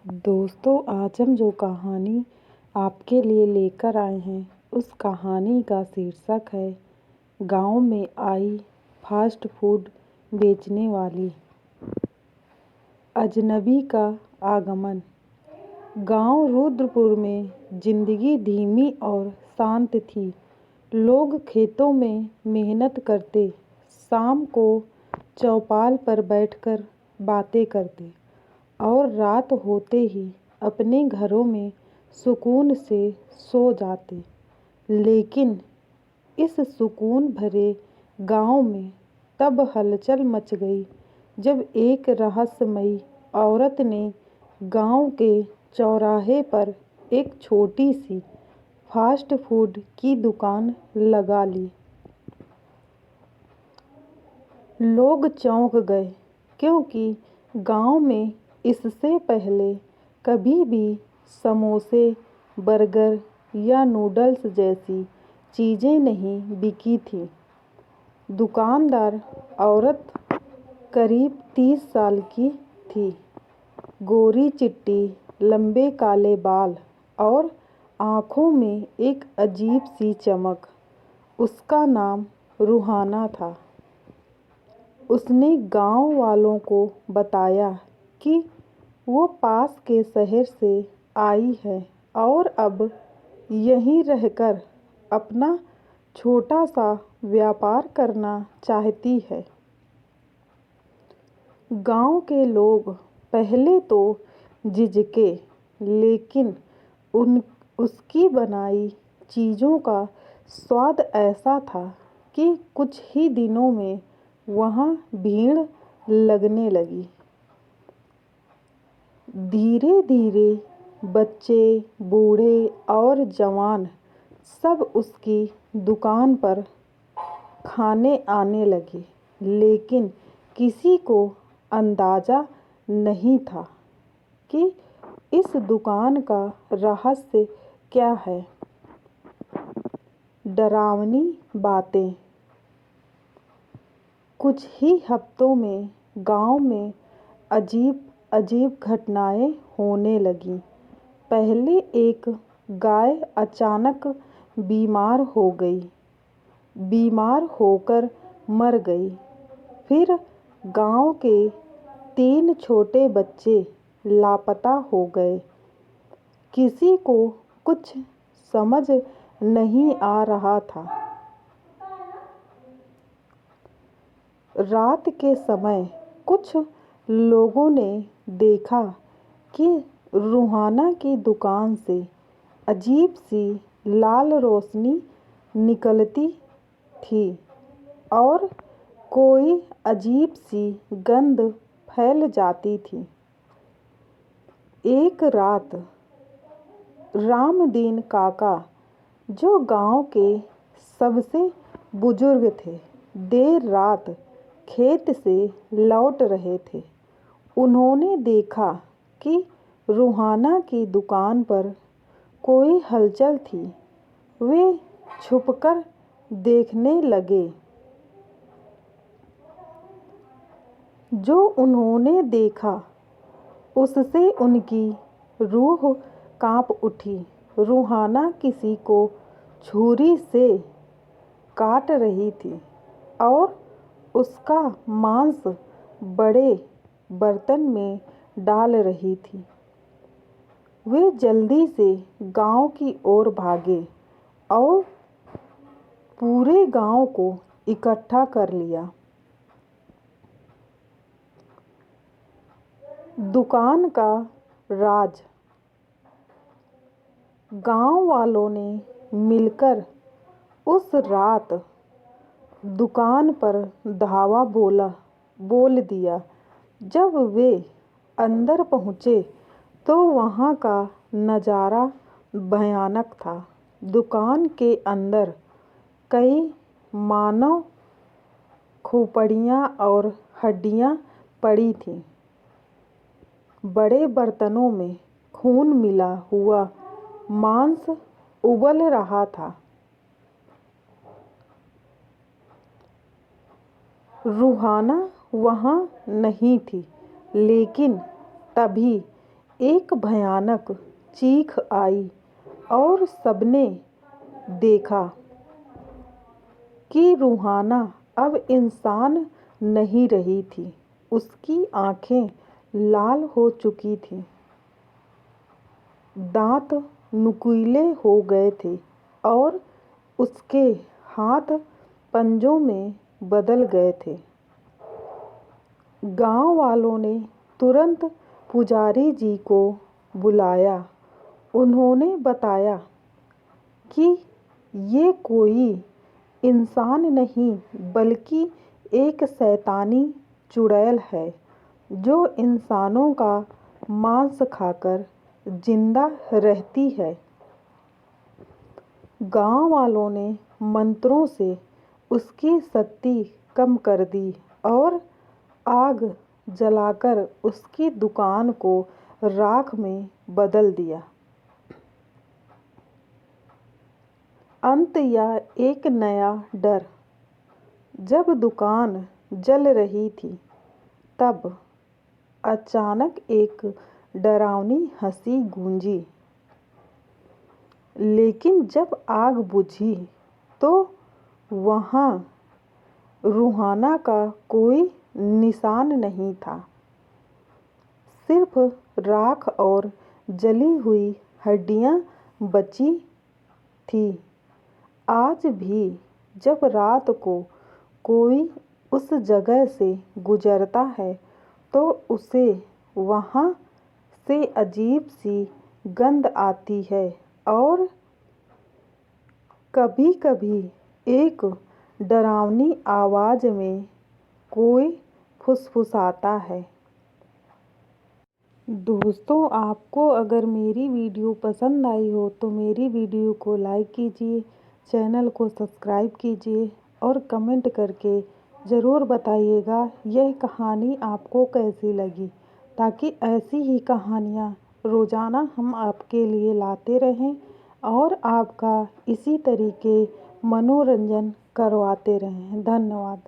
दोस्तों, आज हम जो कहानी आपके लिए लेकर आए हैं उस कहानी का शीर्षक है गांव में आई फास्ट फूड बेचने वाली। अजनबी का आगमन। गांव रुद्रपुर में जिंदगी धीमी और शांत थी। लोग खेतों में मेहनत करते, शाम को चौपाल पर बैठकर बातें करते और रात होते ही अपने घरों में सुकून से सो जाते। लेकिन इस सुकून भरे गांव में तब हलचल मच गई जब एक रहस्यमयी औरत ने गांव के चौराहे पर एक छोटी सी फास्ट फूड की दुकान लगा ली। लोग चौंक गए क्योंकि गांव में इससे पहले कभी भी समोसे, बर्गर या नूडल्स जैसी चीज़ें नहीं बिकी थीं। दुकानदार औरत करीब 30 साल की थी। गोरी चिट्टी, लंबे काले बाल और आँखों में एक अजीब सी चमक। उसका नाम रूहाना था। उसने गांव वालों को बताया कि वो पास के शहर से आई है और अब यहीं रहकर अपना छोटा सा व्यापार करना चाहती है। गांव के लोग पहले तो झिझके, लेकिन उसकी बनाई चीज़ों का स्वाद ऐसा था कि कुछ ही दिनों में वहाँ भीड़ लगने लगी। धीरे धीरे बच्चे, बूढ़े और जवान सब उसकी दुकान पर खाने आने लगे। लेकिन किसी को अंदाज़ा नहीं था कि इस दुकान का रहस्य क्या है। डरावनी बातें। कुछ ही हफ्तों में गांव में अजीब अजीब घटनाएं होने लगीं। पहले एक गाय अचानक बीमार हो गई, बीमार होकर मर गई। फिर गांव के 3 छोटे बच्चे लापता हो गए। किसी को कुछ समझ नहीं आ रहा था। रात के समय कुछ लोगों ने देखा कि रूहाना की दुकान से अजीब सी लाल रोशनी निकलती थी और कोई अजीब सी गंध फैल जाती थी। एक रात रामदीन काका, जो गांव के सबसे बुजुर्ग थे, देर रात खेत से लौट रहे थे। उन्होंने देखा कि रूहाना की दुकान पर कोई हलचल थी। वे छुपकर देखने लगे। जो उन्होंने देखा उससे उनकी रूह कांप उठी। रूहाना किसी को छुरी से काट रही थी और उसका मांस बड़े बर्तन में डाल रही थी। वे जल्दी से गांव की ओर भागे और पूरे गांव को इकट्ठा कर लिया। दुकान का राज। गांव वालों ने मिलकर उस रात दुकान पर धावा बोल दिया। जब वे अंदर पहुंचे तो वहां का नज़ारा भयानक था। दुकान के अंदर कई मानव खोपड़ियां और हड्डियां पड़ी थीं। बड़े बर्तनों में खून मिला हुआ मांस उबल रहा था। रूहाना वहाँ नहीं थी, लेकिन तभी एक भयानक चीख आई और सबने देखा कि रूहाना अब इंसान नहीं रही थी। उसकी आंखें लाल हो चुकी थीं, दांत नुकीले हो गए थे और उसके हाथ पंजों में बदल गए थे। गांव वालों ने तुरंत पुजारी जी को बुलाया। उन्होंने बताया कि ये कोई इंसान नहीं बल्कि एक शैतानी चुड़ैल है जो इंसानों का मांस खाकर जिंदा रहती है। गांव वालों ने मंत्रों से उसकी शक्ति कम कर दी और आग जलाकर उसकी दुकान को राख में बदल दिया। अंत या एक नया डर। जब दुकान जल रही थी तब अचानक एक डरावनी हंसी गूंजी, लेकिन जब आग बुझी तो वहां रूहाना का कोई निशान नहीं था। सिर्फ राख और जली हुई हड्डियां बची थी। आज भी जब रात को कोई उस जगह से गुजरता है तो उसे वहां से अजीब सी गंध आती है और कभी-कभी एक डरावनी आवाज में कोई फुसफुसाता है। दोस्तों, आपको अगर मेरी वीडियो पसंद आई हो तो मेरी वीडियो को लाइक कीजिए, चैनल को सब्सक्राइब कीजिए और कमेंट करके ज़रूर बताइएगा यह कहानी आपको कैसी लगी, ताकि ऐसी ही कहानियाँ रोज़ाना हम आपके लिए लाते रहें और आपका इसी तरीके मनोरंजन करवाते रहें। धन्यवाद।